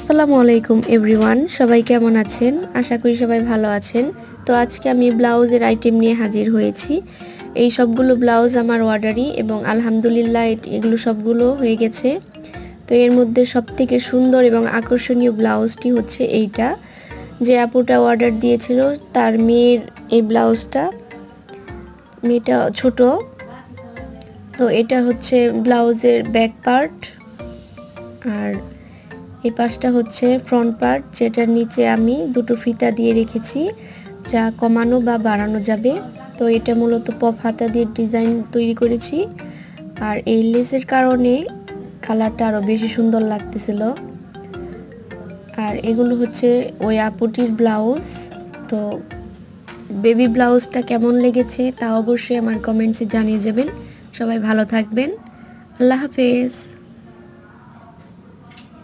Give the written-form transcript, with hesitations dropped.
আসসালামু আলাইকুম এভরিওয়ান, সবাই কেমন আছেন? আশা করি সবাই ভালো আছেন। তো আজকে আমি ব্লাউজের আইটেম নিয়ে হাজির হয়েছি। এই সবগুলো ব্লাউজ আমার অর্ডারই এবং আলহামদুলিল্লাহ এগুলো সবগুলো হয়ে গেছে। তো এর মধ্যে সবথেকে সুন্দর এবং আকর্ষণীয় ব্লাউজটি হচ্ছে এইটা, যে আপুটা অর্ডার দিয়েছিল তার মেয়ের এই ব্লাউজটা। মেয়েটা ছোট, তো এটা হচ্ছে ব্লাউজের ব্যাক পার্ট, আর এই পাশটা হচ্ছে ফ্রন্ট পার্ট, যেটার নিচে আমি দুটো ফিতা দিয়ে রেখেছি যা কমানো বা বাড়ানো যাবে। তো এটা মূলত পপ হাতা দিয়ে ডিজাইন তৈরি করেছি, আর এই লেসের কারণে কালারটা আরও বেশি সুন্দর লাগতেছিল। আর এগুলো হচ্ছে ওই আপুটির ব্লাউজ। তো বেবি ব্লাউজটা কেমন লেগেছে তা অবশ্যই আমার কমেন্টসে জানিয়ে যাবেন। সবাই ভালো থাকবেন। আল্লাহ হাফেজ।